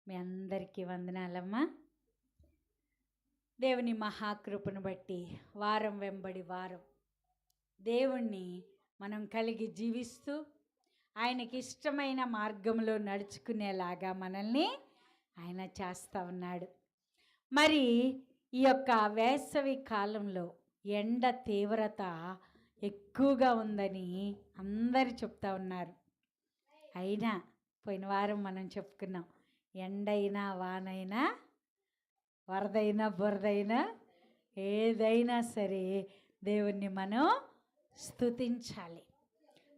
మీ అందరికీ వందనాలమ్మా. దేవుని మహాకృపను బట్టి వారం వెంబడి వారం దేవుణ్ణి మనం కలిగి జీవిస్తూ ఆయనకి ఇష్టమైన మార్గంలో నడుచుకునేలాగా మనల్ని ఆయన చేస్తూ ఉన్నాడు. మరి ఈ యొక్క వేసవి కాలంలో ఎండ తీవ్రత ఎక్కువగా ఉందని అందరూ చెప్తా ఉన్నారు. అయినా పోయిన వారం మనం చెప్పుకున్నాం, ఎండైనా వానైనా వరదైనా బురదైనా ఏదైనా సరే దేవుణ్ణి మనం స్తుతించాలి.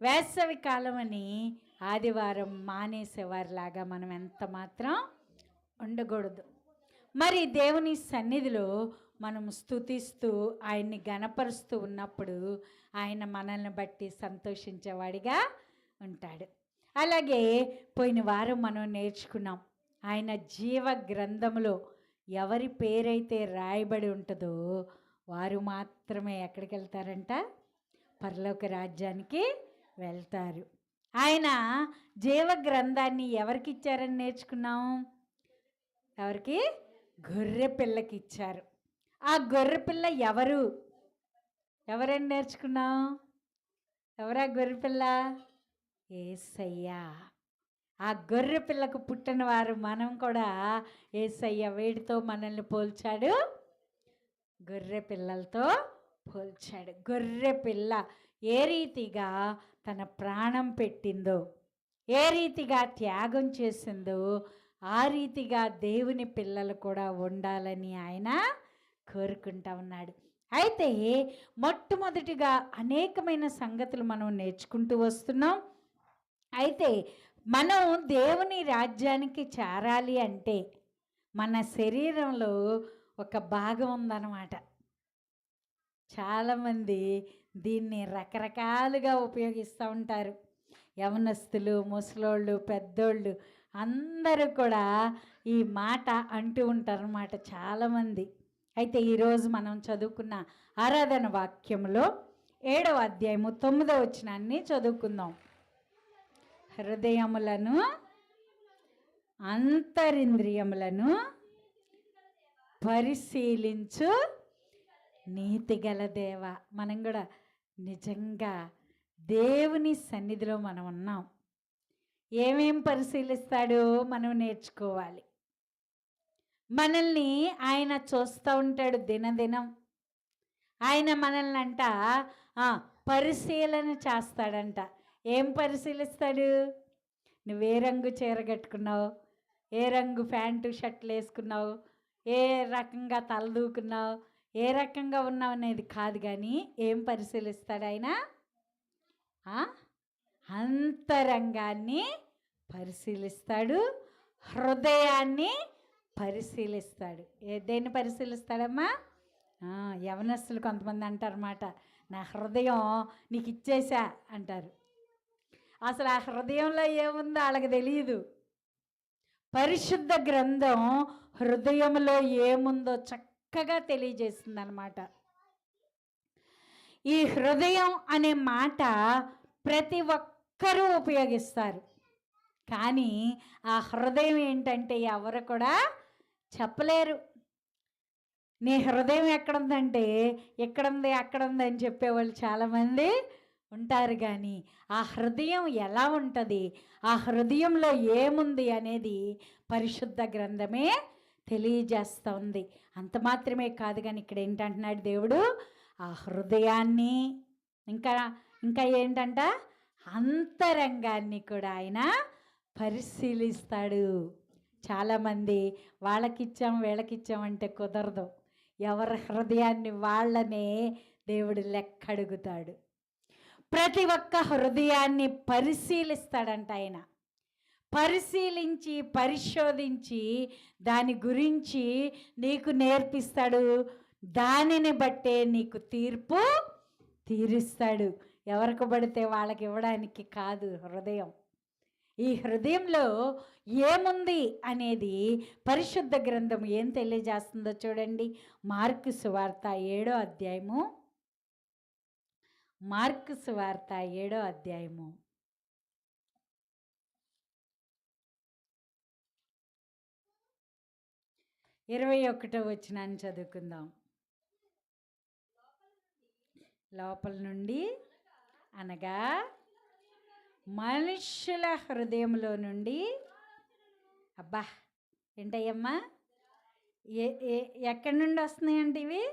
వేసవి కాలం అని ఆదివారం మానేసేవారిలాగా మనం ఎంత మాత్రం ఉండకూడదు. మరి దేవుని సన్నిధిలో మనం స్తుతిస్తూ ఆయన్ని గణపరుస్తూ ఉన్నప్పుడు ఆయన మనల్ని బట్టి సంతోషించేవాడిగా ఉంటాడు. అలాగే పోయిన వారం మనం నేర్చుకున్నాం, ఆయన జీవ గ్రంథంలో ఎవరి పేరైతే రాయబడి ఉంటుందో వారు మాత్రమే ఎక్కడికి వెళ్తారంట? పరలోక రాజ్యానికి వెళ్తారు. ఆయన జీవ గ్రంథాన్ని ఎవరికి ఇచ్చారని నేర్చుకున్నాం? ఎవరికి? గొర్రె పిల్లకి ఇచ్చారు. ఆ గొర్రె పిల్ల ఎవరని నేర్చుకున్నాం? ఎవరా గొర్రె పిల్ల? యేసయ్య. ఆ గొర్రె పిల్లకు పుట్టిన వారు మనం కూడా. యేసయ్య వేడితో మనల్ని పోల్చాడు, గొర్రె పిల్లలతో పోల్చాడు. గొర్రె పిల్ల ఏ రీతిగా తన ప్రాణం పెట్టిందో, ఏ రీతిగా త్యాగం చేసిందో ఆ రీతిగా దేవుని పిల్లలు కూడా ఉండాలని ఆయన కోరుకుంటా ఉన్నాడు. అయితే మొట్టమొదటిగా అనేకమైన సంగతులు మనం నేర్చుకుంటూ వస్తున్నాం. అయితే మనం దేవుని రాజ్యానికి చేరాలి అంటే మన శరీరంలో ఒక భాగం ఉందన్నమాట. చాలామంది దీన్ని రకరకాలుగా ఉపయోగిస్తూ ఉంటారు. యవనస్తులు, ముసలోళ్ళు, పెద్దోళ్ళు అందరూ కూడా ఈ మాట అంటూ ఉంటారన్నమాట చాలామంది. అయితే ఈరోజు మనం చదువుకున్న ఆరాధన వాక్యంలో 7వ అధ్యాయము 9వ వచనాన్ని చదువుకుందాం. హృదయములను అంతరింద్రియములను పరిశీలించు నీతిగల దేవ. మనం కూడా నిజంగా దేవుని సన్నిధిలో మనం ఉన్నాం. ఏమేం పరిశీలిస్తాడో మనం నేర్చుకోవాలి. మనల్ని ఆయన చూస్తూ ఉంటాడు దినదినం. ఆయన మనల్ని అంట పరిశీలన చేస్తాడంట. ఏం పరిశీలిస్తాడు? నువ్వు ఏ రంగు చీర కట్టుకున్నావు, ఏ రంగు ప్యాంటు షర్ట్లు వేసుకున్నావు, ఏ రకంగా తలదూకున్నావు, ఏ రకంగా ఉన్నావు అనేది కాదు, కానీ ఏం పరిశీలిస్తాడు ఆయన? అంతరంగాన్ని పరిశీలిస్తాడు, హృదయాన్ని పరిశీలిస్తాడు. దేన్ని పరిశీలిస్తాడమ్మా? యవనస్తులు కొంతమంది అంటారన్నమాట, నా హృదయం నీకు ఇచ్చేసా అంటారు. అసలు ఆ హృదయంలో ఏముందో వాళ్ళకి తెలియదు. పరిశుద్ధ గ్రంథం హృదయంలో ఏముందో చక్కగా తెలియజేస్తుంది అన్నమాట. ఈ హృదయం అనే మాట ప్రతి ఒక్కరూ ఉపయోగిస్తారు, కానీ ఆ హృదయం ఏంటంటే ఎవరు కూడా చెప్పలేరు. నీ హృదయం ఎక్కడుందంటే ఎక్కడుంది అక్కడుంది అని చెప్పేవాళ్ళు చాలామంది ఉంటారు, కానీ ఆ హృదయం ఎలా ఉంటుంది, ఆ హృదయంలో ఏముంది అనేది పరిశుద్ధ గ్రంథమే తెలియజేస్తూ ఉంది. అంత మాత్రమే కాదు, కానీ ఇక్కడ ఏంటంటున్నాడు దేవుడు? ఆ హృదయాన్ని ఇంకా ఏంటంట? అంతరంగాన్ని కూడా ఆయన పరిశీలిస్తాడు. చాలామంది వాళ్ళకిచ్చాం వీళ్ళకిచ్చామంటే కుదరదు. ఎవరి హృదయాన్ని వాళ్ళనే దేవుడు లెక్క అడుగుతాడు. ప్రతి ఒక్క హృదయాన్ని పరిశీలిస్తాడంట ఆయన. పరిశీలించి పరిశోధించి దాని గురించి నీకు నేర్పిస్తాడు. దానిని బట్టే నీకు తీరుస్తాడు. ఎవరికి పడితే వాళ్ళకి ఇవ్వడానికి కాదు హృదయం. ఈ హృదయంలో ఏముంది అనేది పరిశుద్ధ గ్రంథం ఏం తెలియజేస్తుందో చూడండి. మార్కు సువార్త 7వ అధ్యాయము. మార్కు సువార్త 7వ అధ్యాయము 21వ వచనాన్ని చదువుకుందాం. లోపల నుండి అనగా మనుష్యుల హృదయంలో నుండి. అబ్బా ఏంటయ్యమ్మా, ఎక్కడి నుండి వస్తున్నాయండి ఇవి?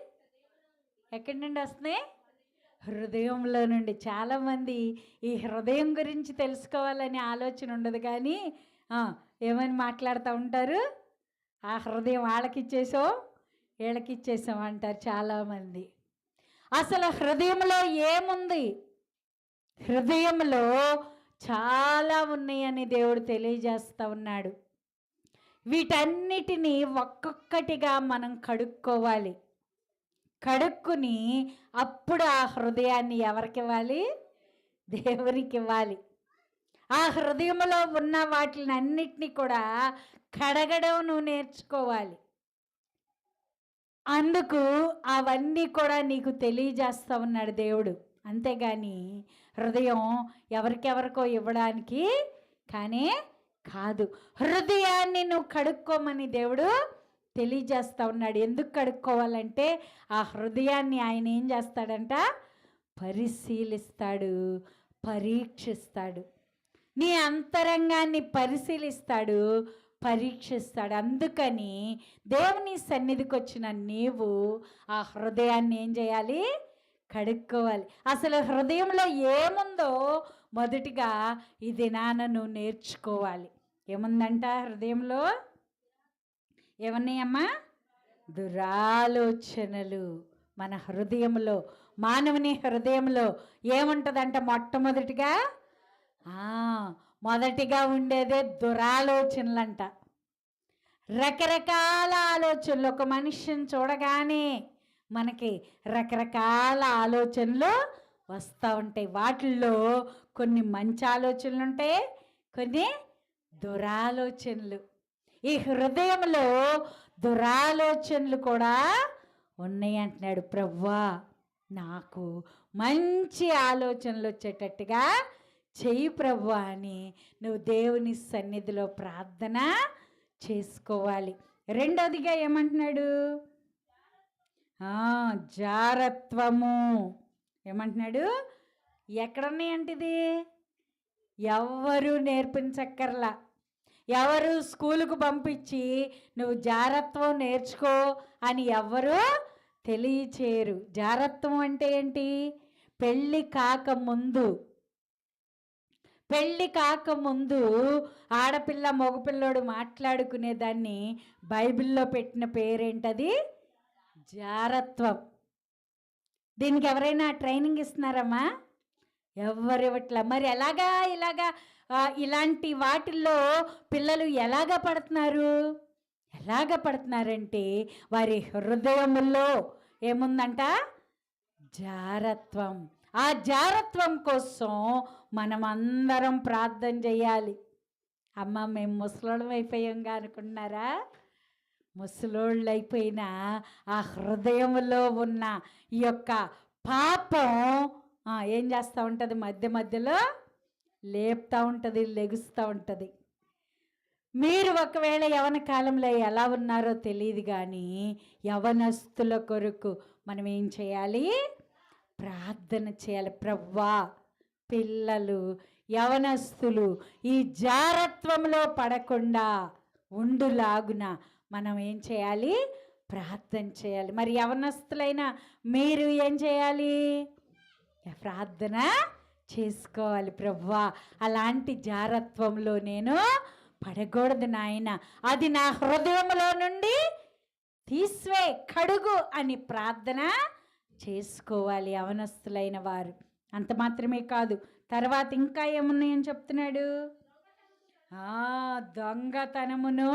ఎక్కడి నుండి వస్తున్నాయి? హృదయంలో నుండి. చాలామంది ఈ హృదయం గురించి తెలుసుకోవాలని ఆలోచన ఉండదు, కానీ ఏమని మాట్లాడుతూ ఉంటారు, ఆ హృదయం వాళ్ళకిచ్చేసాం వీళ్ళకిచ్చేసాం అంటారు చాలామంది. అసలు హృదయంలో ఏముంది? హృదయంలో చాలా ఉన్నాయని దేవుడు తెలియజేస్తూ ఉన్నాడు. వీటన్నిటినీ ఒక్కొక్కటిగా మనం కడుక్కోవాలి. కడుక్కుని అప్పుడు ఆ హృదయాన్ని ఎవరికి ఇవ్వాలి? దేవునికి ఇవ్వాలి. ఆ హృదయంలో ఉన్న వాటిని అన్నిటినీ కూడా కడగడం నువ్వు నేర్చుకోవాలి. అందుకు అవన్నీ కూడా నీకు తెలియజేస్తూ ఉన్నాడు దేవుడు. అంతేగాని హృదయం ఎవరికెవరికో ఇవ్వడానికి కానీ కాదు. హృదయాన్ని నువ్వు కడుక్కోమని దేవుడు తెలియజేస్తూ ఉన్నాడు. ఎందుకు కడుక్కోవాలంటే ఆ హృదయాన్ని ఆయన ఏం చేస్తాడంట? పరిశీలిస్తాడు, పరీక్షిస్తాడు. నీ అంతరంగాన్ని పరిశీలిస్తాడు, పరీక్షిస్తాడు. అందుకని దేవుని సన్నిధికి వచ్చిన నీవు ఆ హృదయాన్ని ఏం చేయాలి? కడుక్కోవాలి. అసలు హృదయంలో ఏముందో మొదటిగా ఈ దినాన నువ్వు నేర్చుకోవాలి. ఏముందంట హృదయంలో? ఏమన్నాయమ్మా? దురాలోచనలు. మన హృదయంలో, మానవుని హృదయంలో ఏముంటుందంట? మొదటిగా ఉండేదే దురాలోచనలంట. రకరకాల ఆలోచనలు. ఒక మనిషిని చూడగానే మనకి రకరకాల ఆలోచనలు వస్తూ ఉంటాయి. వాటిల్లో కొన్ని మంచి ఆలోచనలు ఉంటాయి, కొన్ని దురాలోచనలు. ఈ హృదయంలో దురాలోచనలు కూడా ఉన్నాయి అంటున్నాడు. ప్రభువా, నాకు మంచి ఆలోచనలు వచ్చేటట్టుగా చెయ్యి ప్రభువా అని నువ్వు దేవుని సన్నిధిలో ప్రార్థన చేసుకోవాలి. రెండవదిగా ఏమంటున్నాడు? జారత్వము. ఏమంటున్నాడు? ఎక్కడున్నాయంటే ఇది ఎవరు నేర్పించక్కర్లా. ఎవరు స్కూలుకు పంపించి నువ్వు జారత్వం నేర్చుకో అని ఎవ్వరూ తెలియచేయరు. జారత్వం అంటే ఏంటి? పెళ్ళి కాకముందు ఆడపిల్ల మగపిల్లోడు మాట్లాడుకునేదాన్ని బైబిల్లో పెట్టిన పేరేంటది? జారత్వం. దీనికి ఎవరైనా ట్రైనింగ్ ఇస్తున్నారమ్మా? ఎవరు ఇవ్వట్లా. మరి ఇలాగా ఇలాంటి వాటిల్లో పిల్లలు ఎలాగ పడుతున్నారంటే వారి హృదయంలో ఏముందంట? జారత్వం. ఆ జారత్వం కోసం మనమందరం ప్రార్థన చేయాలి. అమ్మ, మేము ముసలోళ్ళం అయిపోయాంగా అనుకుంటున్నారా? ముసలోళ్ళు అయిపోయినా ఆ హృదయంలో ఉన్న ఈ యొక్క పాపం ఏం చేస్తూ ఉంటుంది? మధ్యలో లేపుతూ ఉంటుంది, లెగుస్తూ ఉంటుంది. మీరు ఒకవేళ యవన కాలంలో ఎలా ఉన్నారో తెలియదు, కానీ యవనస్తుల కొరకు మనం ఏం చేయాలి? ప్రార్థన చేయాలి. ప్రభువా, పిల్లలు, యవనస్తులు ఈ జారత్వంలో పడకుండా ఉండులాగున మనం ఏం చేయాలి? ప్రార్థన చేయాలి. మరి యవనస్తులైన మీరు ఏం చేయాలి? ప్రార్థన చేసుకోవాలి. ప్రభువా, అలాంటి జారత్వంలో నేను పడకూడదు నాయన, అది నా హృదయంలో నుండి తీసివే, కడుగు అని ప్రార్థన చేసుకోవాలి యవనస్తులైన వారు. అంత మాత్రమే కాదు, తర్వాత ఇంకా ఏమున్నాయని చెప్తున్నాడు? దొంగతనమును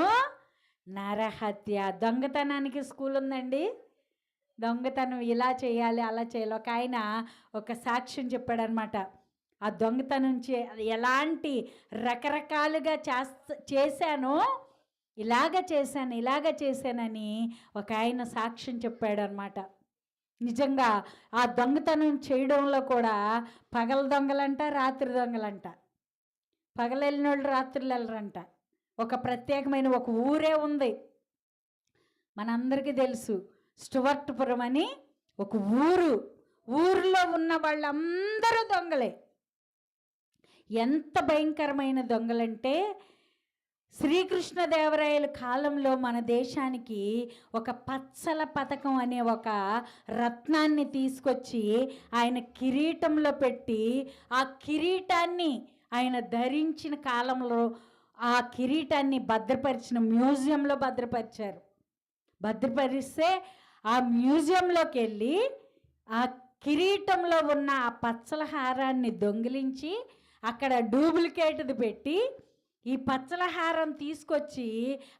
నరహత్య. దొంగతనానికి స్కూల్ ఉందండి. దొంగతనం ఇలా చేయాలి, అలా చేయాలి. ఒక ఆయన ఒక సాక్ష్యం చెప్పాడనమాట. ఆ దొంగతనం ఎలాంటి రకరకాలుగా చేశానో, ఇలాగ చేశానని ఒక ఆయన సాక్ష్యం చెప్పాడు అనమాట. నిజంగా ఆ దొంగతనం చేయడంలో కూడా పగల దొంగలంట, రాత్రి దొంగలంట. పగలు వెళ్ళిన వాళ్ళు రాత్రులు వెళ్ళరంట. ఒక ప్రత్యేకమైన ఒక ఊరే ఉంది. మనందరికీ తెలుసు స్టువర్ట్పురం అని ఒక ఊరిలో ఉన్న వాళ్ళందరూ దొంగలే. ఎంత భయంకరమైన దొంగలంటే శ్రీకృష్ణదేవరాయల కాలంలో మన దేశానికి ఒక పచ్చల పథకం అనే ఒక రత్నాన్ని తీసుకొచ్చి ఆయన కిరీటంలో పెట్టి ఆ కిరీటాన్ని ఆయన ధరించిన కాలంలో ఆ కిరీటాన్ని భద్రపరిచిన మ్యూజియంలో భద్రపరిస్తే ఆ మ్యూజియంలోకి వెళ్ళి ఆ కిరీటంలో ఉన్న ఆ పచ్చల హారాన్ని దొంగిలించి అక్కడ డూప్లికేట్ది పెట్టి ఈ పచ్చల హారం తీసుకొచ్చి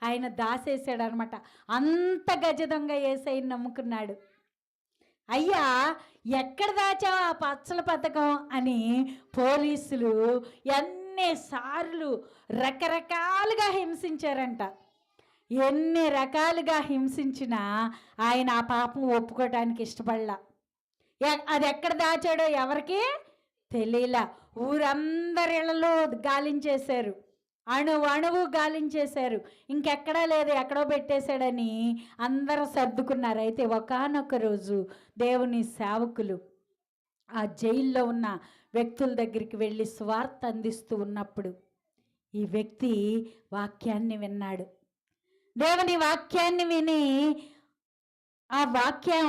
ఆయన దాసేసాడు అనమాట. అంత గజ దొంగ యేసయ్యని నమ్ముకున్నాడు. అయ్యా ఎక్కడ దాచావు ఆ పచ్చల పథకం అని పోలీసులు ఎన్నిసార్లు రకరకాలుగా హింసించారంట. ఎన్ని రకాలుగా హింసించినా ఆయన ఆ పాపం ఒప్పుకోవటానికి ఇష్టపడలా. అది ఎక్కడ దాచాడో ఎవరికి తెలియలా. ఊరందరిళ్లలో గాలించేశారు, అణువు గాలించేశారు. ఇంకెక్కడా లేదు, ఎక్కడో పెట్టేశాడని అందరూ సర్దుకున్నారు. అయితే ఒకానొక రోజు దేవుని సేవకులు ఆ జైల్లో ఉన్న వ్యక్తుల దగ్గరికి వెళ్ళి స్వార్థ అందిస్తూ ఉన్నప్పుడు ఈ వ్యక్తి వాక్యాన్ని విన్నాడు. దేవుని వాక్యాన్ని విని ఆ వాక్యం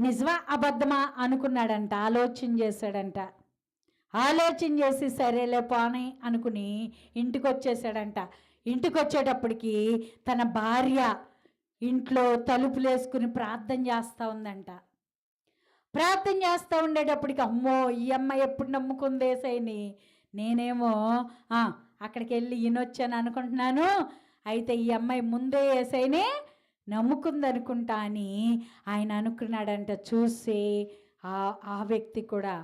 నిజమా అబద్ధమా అనుకున్నాడంట. ఆలోచన చేసి సరేలే పోనీ అనుకుని ఇంటికి వచ్చేసాడంట. ఇంటికి వచ్చేటప్పటికి తన భార్య ఇంట్లో తలుపులు వేసుకుని ప్రార్థన చేస్తూ ఉందంట. ప్రార్థన చేస్తూ ఉండేటప్పటికి అమ్మో ఈ అమ్మాయి ఎప్పుడు నమ్ముకుంది యేసయ్యని, నేనేమో అక్కడికి వెళ్ళి ఈయనొచ్చాను అనుకుంటున్నాను, అయితే ఈ అమ్మాయి ముందే యేసయ్యని నమ్ముకుంది అనుకుంటా అని ఆయన అనుకున్నాడంట. చూసి ఆ వ్యక్తి కూడా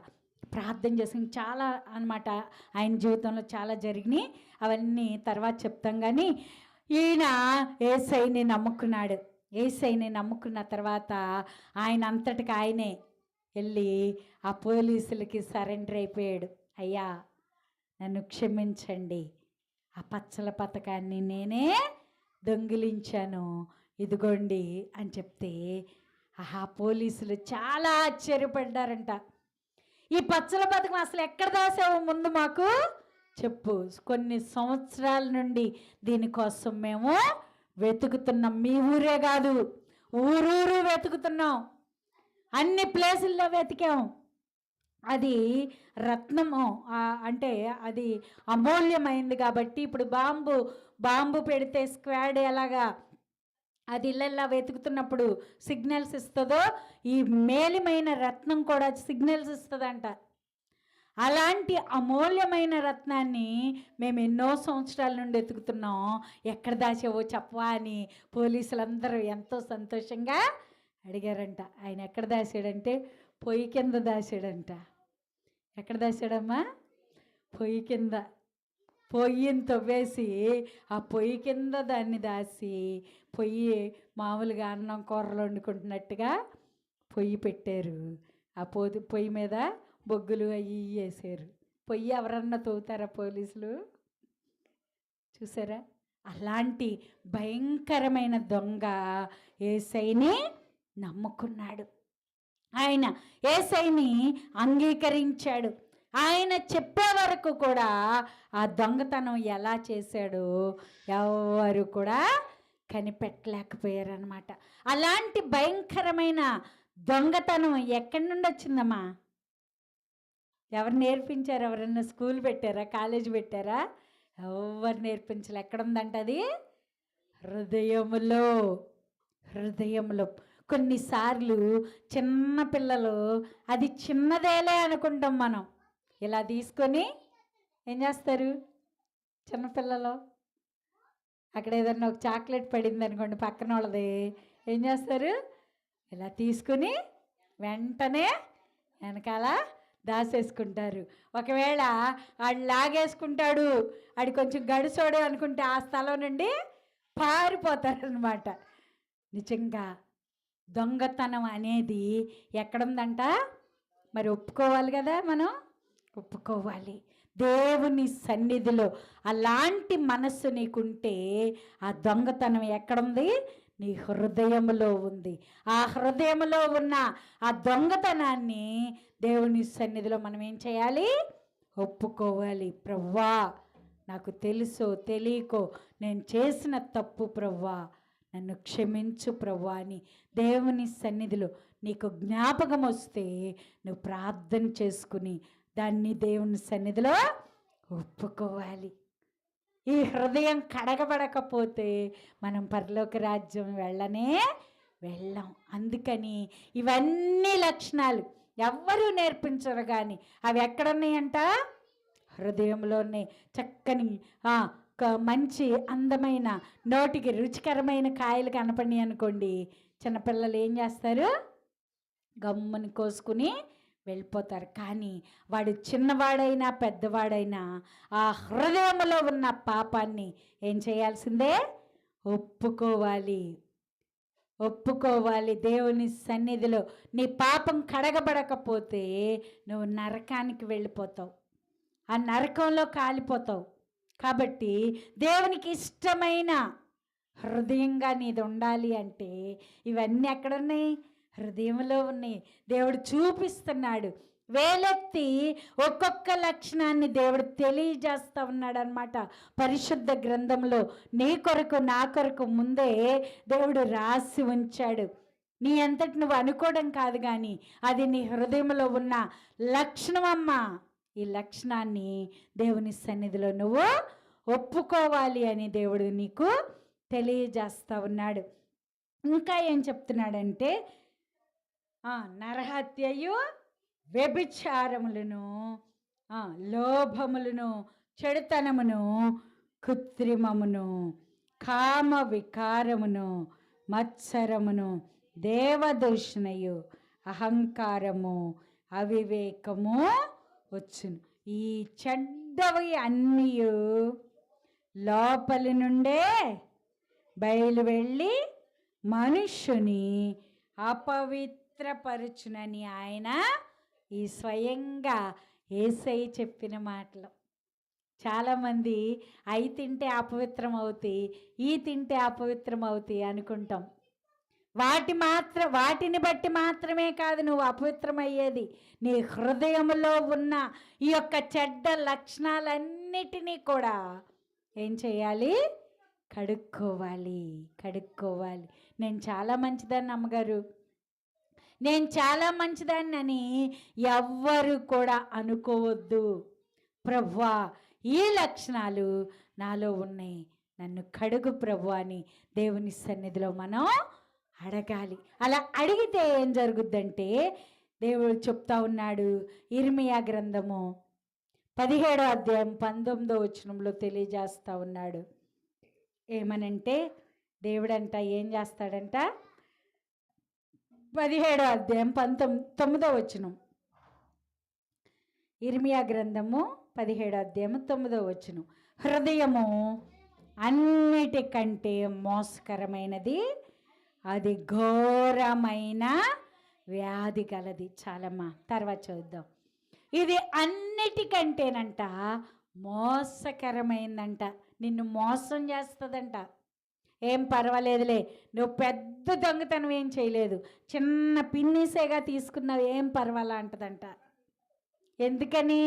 ప్రార్థన చేసి చాలా అన్నమాట. ఆయన జీవితంలో చాలా జరిగినాయి, అవన్నీ తర్వాత చెప్తాం. కానీ ఈయన యేసయ్యని నమ్ముకున్నాడు. యేసయ్యని నమ్ముకున్న తర్వాత ఆయన అంతటికి ఆయనే వెళ్ళి ఆ పోలీసులకి సరెండర్ అయిపోయాడు. అయ్యా నన్ను క్షమించండి, ఆ పచ్చల పథకాన్ని నేనే దొంగిలించాను, ఇదిగోండి అని చెప్తే ఆ పోలీసులు చాలా ఆశ్చర్యపడ్డారంట. ఈ పచ్చల పథకం అసలు ఎక్కడ దాసావు ముందు మాకు చెప్పు, కొన్ని సంవత్సరాల నుండి దీనికోసం మేము వెతుకుతున్నాం. మీ ఊరే కాదు, ఊరూరు వెతుకుతున్నాం, అన్ని ప్లేసుల్లో వెతికాం. అది రత్నము అంటే అది అమూల్యమైంది కాబట్టి ఇప్పుడు బాంబు పెడితే స్క్వాడ్ ఎలాగా అది ఇళ్ళల్లా వెతుకుతున్నప్పుడు సిగ్నల్స్ ఇస్తుందో, ఈ మేలిమైన రత్నం కూడా సిగ్నల్స్ ఇస్తుందంట. అలాంటి అమూల్యమైన రత్నాన్ని మేము ఎన్నో సంవత్సరాల నుండి వెతుకుతున్నాం, ఎక్కడ దాచావో చెప్పవా అని పోలీసులందరూ ఎంతో సంతోషంగా అడిగారంట. ఆయన ఎక్కడ దాచాడంటే పొయ్యి కింద దాచాడంట. ఎక్కడ దాచాడమ్మా? పొయ్యి కింద. పొయ్యిని తవ్వేసి ఆ పొయ్యి కింద దాన్ని దాచి, పొయ్యి మామూలుగా అన్నం కూరలు వండుకుంటున్నట్టుగా పొయ్యి పెట్టారు. ఆ పొయ్యి మీద బొగ్గులు అవి వేసారు. పొయ్యి ఎవరన్నా తవ్వుతారా పోలీసులు? చూసారా? అలాంటి భయంకరమైన దొంగ యేసయ్యని నమ్ముకున్నాడు. ఆయన యేసయ్యని అంగీకరించాడు. ఆయన చెప్పే వరకు కూడా ఆ దొంగతనం ఎలా చేశాడో ఎవరు కూడా కనిపెట్టలేకపోయారనమాట. అలాంటి భయంకరమైన దొంగతనం ఎక్కడి నుండి వచ్చిందమ్మా? ఎవరు నేర్పించారు? ఎవరన్నా స్కూల్ పెట్టారా, కాలేజ్ పెట్టారా? ఎవరు నేర్పించలే. ఎక్కడుందంట అది? హృదయంలో. కొన్నిసార్లు చిన్న పిల్లలు అది చిన్నదేలే అనుకుంటాం మనం. ఇలా తీసుకొని ఏం చేస్తారు చిన్నపిల్లలు? అక్కడ ఏదన్నా ఒక చాక్లెట్ పడింది అనుకోండి పక్కన వాళ్ళది, ఏం చేస్తారు? ఇలా తీసుకుని వెంటనే వెనకాల దాసేసుకుంటారు. ఒకవేళ ఆడు లాగేసుకుంటాడు, ఆడు కొంచెం గడుసోడు అనుకుంటే ఆ స్థలం నుండి పారిపోతారనమాట. నిజంగా దొంగతనం అనేది ఎక్కడుందంట? మరి ఒప్పుకోవాలి కదా, మనం ఒప్పుకోవాలి. దేవుని సన్నిధిలో అలాంటి మనస్సు నీకుంటే ఆ దొంగతనం ఎక్కడుంది? నీ హృదయంలో ఉంది. ఆ హృదయంలో ఉన్న ఆ దొంగతనాన్ని దేవుని సన్నిధిలో మనం ఏం చేయాలి? ఒప్పుకోవాలి. ప్రభువా, నాకు తెలుసో తెలియకో నేను చేసిన తప్పు ప్రభువా, నన్ను క్షమించు ప్రభువా అని దేవుని సన్నిధిలో నీకు జ్ఞాపకం వస్తే నువ్వు ప్రార్థన చేసుకుని దాన్ని దేవుని సన్నిధిలో ఒప్పుకోవాలి. ఈ హృదయం కడగబడకపోతే మనం పరలోక రాజ్యం వెళ్ళం. అందుకని ఇవన్నీ లక్షణాలు ఎవ్వరూ నేర్పించరు, కానీ అవి ఎక్కడున్నాయంట? హృదయంలోనే. చక్కని మంచి అందమైన నోటికి రుచికరమైన కాయలు కనపడినాయి అనుకోండి, చిన్నపిల్లలు ఏం చేస్తారు? గమ్ముని కోసుకుని వెళ్ళిపోతారు. కానీ వాడు చిన్నవాడైనా పెద్దవాడైనా ఆ హృదయంలో ఉన్న పాపాన్ని ఏం చేయాల్సిందే? ఒప్పుకోవాలి. దేవుని సన్నిధిలో నీ పాపం కడగబడకపోతే నువ్వు నరకానికి వెళ్ళిపోతావు, ఆ నరకంలో కాలిపోతావు. కాబట్టి దేవునికి ఇష్టమైన హృదయంగా నీది ఉండాలి అంటే ఇవన్నీ ఎక్కడున్నాయి? హృదయంలో ఉన్నాయి. దేవుడు చూపిస్తున్నాడు, వేలెత్తి ఒక్కొక్క లక్షణాన్ని దేవుడు తెలియజేస్తూ ఉన్నాడు అన్నమాట. పరిశుద్ధ గ్రంథంలో నీ కొరకు నా కొరకు ముందే దేవుడు రాసి ఉంచాడు. నీ అంతటి నువ్వు అనుకోవడం కాదు, కానీ అది నీ హృదయంలో ఉన్న లక్షణం అమ్మా. ఈ లక్షణాన్ని దేవుని సన్నిధిలో నువ్వు ఒప్పుకోవాలి అని దేవుడు నీకు తెలియజేస్తూ ఉన్నాడు. ఇంకా ఏం చెప్తున్నాడంటే, నరహత్యయు, వ్యభిచారములను, లోభములను, చెడుతనమును, కృత్రిమమును, కామ వికారమును, మత్సరమును, దేవదూషణయు, అహంకారము, అవివేకము వచ్చును. ఈ చెడ్డవి అన్నీ లోపలి నుండే బయలు వెళ్ళి మనుష్యుని అపవిత్రపరచునని ఆయన ఈ స్వయంగా యేసయ్య చెప్పిన మాటలు. చాలామంది అవి తింటే అపవిత్రం అవుతాయి, ఈ తింటే అపవిత్రం అవుతాయి అనుకుంటాం. వాటిని బట్టి మాత్రమే కాదు నువ్వు అపవిత్రమయ్యేది. నీ హృదయంలో ఉన్న ఈ యొక్క చెడ్డ లక్షణాలన్నిటినీ కూడా ఏం చేయాలి? కడుక్కోవాలి. నేను చాలా మంచిదాన్ని అమ్మగారు, నేను చాలా మంచిదాన్ని అని ఎవ్వరు కూడా అనుకోవద్దు. ప్రభువా, ఈ లక్షణాలు నాలో ఉన్నాయి, నన్ను కడుగు ప్రభువా అని దేవుని సన్నిధిలో మనం అడగాలి. అలా అడిగితే ఏం జరుగుద్దంటే దేవుడు చెప్తా ఉన్నాడు. ఇర్మియా గ్రంథము 17వ అధ్యాయం 19వ వచనంలో తెలియజేస్తూ ఉన్నాడు. ఏమనంటే దేవుడంట ఏం చేస్తాడంట? 17వ అధ్యాయం 9వ వచనం. ఇర్మియా గ్రంథము 17వ అధ్యాయం 9వ వచనం. హృదయము అన్నిటికంటే మోసకరమైనది, అది ఘోరమైన వ్యాధి గలది. చాలమ్మా, తర్వాత చూద్దాం. ఇది అన్నిటికంటేనంట మోసకరమైందంట, నిన్ను మోసం చేస్తుందంట. ఏం పర్వాలేదులే, నువ్వు పెద్ద దొంగతనం ఏం చేయలేదు, చిన్న పిన్నీసేగా తీసుకున్నావు, ఏం పర్వాలా అంటదంట. ఎందుకని?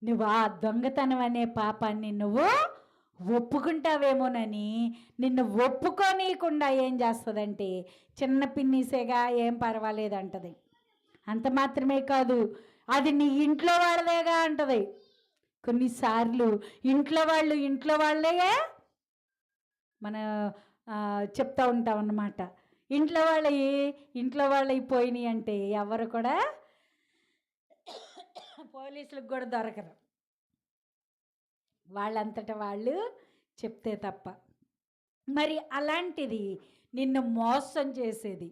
నువ్వు ఆ దొంగతనం అనే పాపాన్ని నువ్వు ఒప్పుకుంటావేమోనని నిన్ను ఒప్పుకోనీయకుండా ఏం చేస్తుందంటే చిన్న పిన్నీసేగా, ఏం పర్వాలేదు అంటది. అంత మాత్రమే కాదు, అది నీ ఇంట్లో వాళ్ళదేగా అంటది. కొన్నిసార్లు ఇంట్లో వాళ్ళే మన చెప్తా ఉంటాం అన్నమాట. ఇంట్లో వాళ్ళవి పోయినాయి అంటే ఎవరు కూడా పోలీసులకు కూడా దొరకరు, వాళ్ళంతట వాళ్ళు చెప్తే తప్ప. మరి అలాంటిది నిన్ను మోసం చేసేది,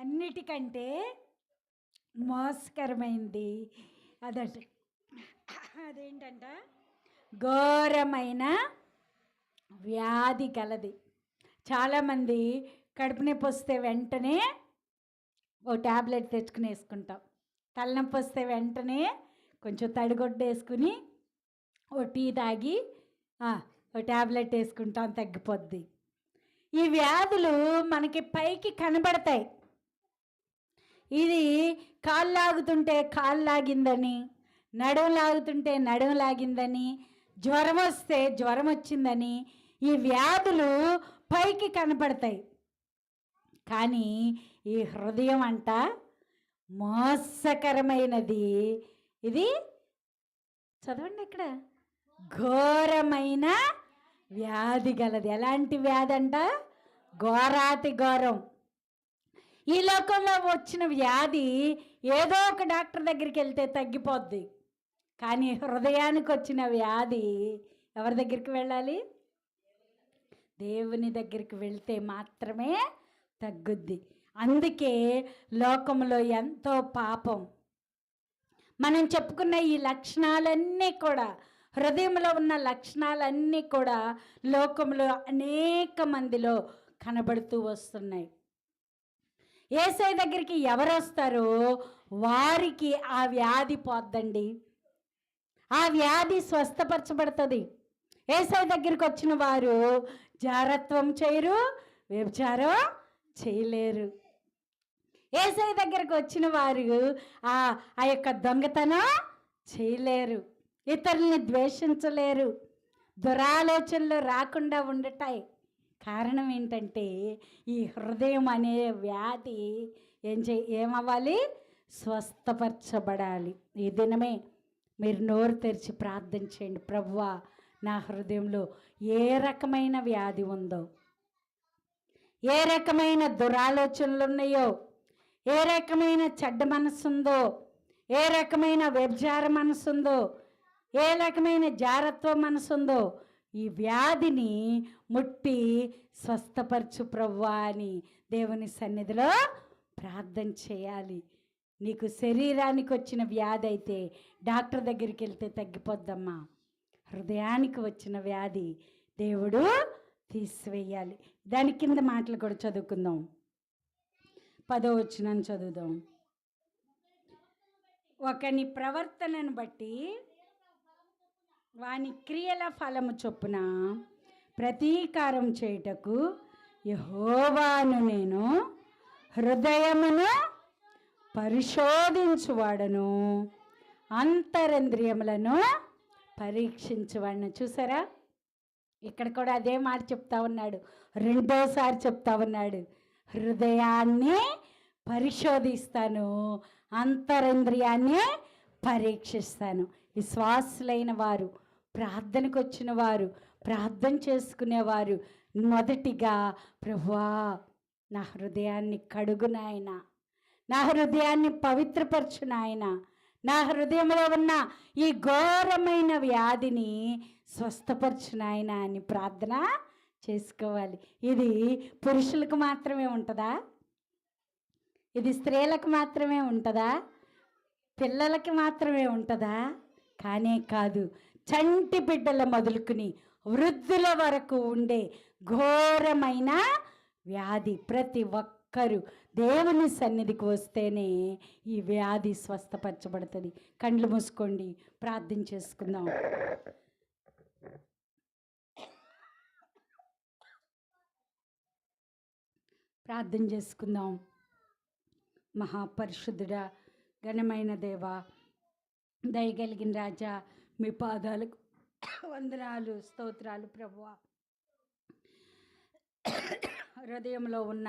అన్నిటికంటే మోసకరమైంది. అదట అదేంటంట ఘోరమైన వ్యాధి కలది. చాలామంది కడుపు నొప్పి వస్తే వెంటనే ఓ ట్యాబ్లెట్ తెచ్చుకుని వేసుకుంటాం. తలనొప్పి వస్తే వెంటనే కొంచెం తడిగొడ్డు వేసుకుని ఓ టీ తాగి ఓ ట్యాబ్లెట్ వేసుకుంటాం, తగ్గిపోద్ది. ఈ వ్యాధులు మనకి పైకి కనబడతాయి. ఇది కాళ్ళు లాగుతుంటే కాళ్ళు లాగిందని, నడుము లాగుతుంటే నడుము లాగిందని, జ్వరం వస్తే జ్వరం వచ్చిందని ఈ వ్యాధులు పైకి కనపడతాయి. కానీ ఈ హృదయం అంట మోసకరమైనది. ఇది చదవండి ఇక్కడ, ఘోరమైన వ్యాధి గలది. ఎలాంటి వ్యాధి అంట? ఘోరాతి ఘోరం. ఈ లోకంలో వచ్చిన వ్యాధి ఏదో ఒక డాక్టర్ దగ్గరికి వెళ్తే తగ్గిపోద్ది. కానీ హృదయానికి వచ్చిన వ్యాధి ఎవరి దగ్గరికి వెళ్ళాలి? దేవుని దగ్గరికి వెళ్తే మాత్రమే తగ్గుద్ది. అందుకే లోకంలో ఎంతో పాపం. మనం చెప్పుకున్న ఈ లక్షణాలన్నీ కూడా, హృదయంలో ఉన్న లక్షణాలన్నీ కూడా లోకంలో అనేక మందిలో కనబడుతూ వస్తున్నాయి. యేసయ్య దగ్గరికి ఎవరు వస్తారో వారికి ఆ వ్యాధి పోద్దండి, ఆ వ్యాధి స్వస్థపరచబడుతుంది. యేసయ్య దగ్గరికి వచ్చిన వారు జారత్వం చేయరు, వ్యభిచారం చేయలేరు. యేసయ్య దగ్గరికి వచ్చిన వారు ఆ యొక్క దొంగతనం చేయలేరు, ఇతరుల్ని ద్వేషించలేరు, దురాలోచనలు రాకుండా ఉండటాయి. కారణం ఏంటంటే ఈ హృదయం అనే వ్యాధి ఏమవ్వాలి? స్వస్థపరచబడాలి. ఈ దినమే మీరు నోరు తెరిచి ప్రార్థన చేయండి. ప్రభువా, నా హృదయంలో ఏ రకమైన వ్యాధి ఉందో, ఏ రకమైన దురాలోచనలు ఉన్నాయో, ఏ రకమైన చెడ్డ మనసు ఉందో, ఏ రకమైన వ్యభిచార మనసు ఉందో, ఏ రకమైన జారత్వ మనసు ఉందో, ఈ వ్యాధిని ముట్టి స్వస్థపరచు ప్రభువా అని దేవుని సన్నిధిలో ప్రార్థన చేయాలి. నీకు శరీరానికి వచ్చిన వ్యాధి అయితే డాక్టర్ దగ్గరికి వెళ్తే తగ్గిపోద్దమ్మా. హృదయానికి వచ్చిన వ్యాధి దేవుడు తీసివేయాలి. దాని కింద మాటలు కూడా చదువుకుందాం. 10వ వచనం చదువుదాం. ఒకని ప్రవర్తనను బట్టి వాని క్రియల ఫలము చొప్పున ప్రతీకారం చేయుటకు యెహోవాను నేను హృదయమును పరిశోధించువాడను, అంతరింద్రియములను పరీక్షించువాడను. చూసారా, ఇక్కడ కూడా అదే మాట చెప్తా ఉన్నాడు, రెండోసారి చెప్తా ఉన్నాడు. హృదయాన్ని పరిశోధిస్తాను, అంతరింద్రియాన్ని పరీక్షిస్తాను. విశ్వాసులైన వారు, ప్రార్థనకు వచ్చిన వారు, ప్రార్థన చేసుకునేవారు మొదటిగా ప్రభువా నా హృదయాన్ని కడుగు నాయనా, నా హృదయాన్ని పవిత్రపరచు నాయనా, నా హృదయంలో ఉన్న ఈ ఘోరమైన వ్యాధిని స్వస్థపరచు నాయనా అని ప్రార్థన చేసుకోవాలి. ఇది పురుషులకు మాత్రమే ఉంటుందా? ఇది స్త్రీలకు మాత్రమే ఉంటుందా? పిల్లలకి మాత్రమే ఉంటుందా? కానే కాదు. చంటి బిడ్డల మొదలుకుని వృద్ధుల వరకు ఉండే ఘోరమైన వ్యాధి. ప్రతి ఒక్కరూ దేవుని సన్నిధికి వస్తేనే ఈ వ్యాధి స్వస్థపరచబడుతుంది. కండ్లు మూసుకోండి, ప్రార్థన చేసుకుందాం. ప్రార్థన చేసుకుందాం. మహాపరిశుద్ధుడా, ఘనమైన దేవా, దయగలిగిన రాజా, మీ పాదాలకు వందనాలు, స్తోత్రాలు ప్రభువా. హృదయంలో ఉన్న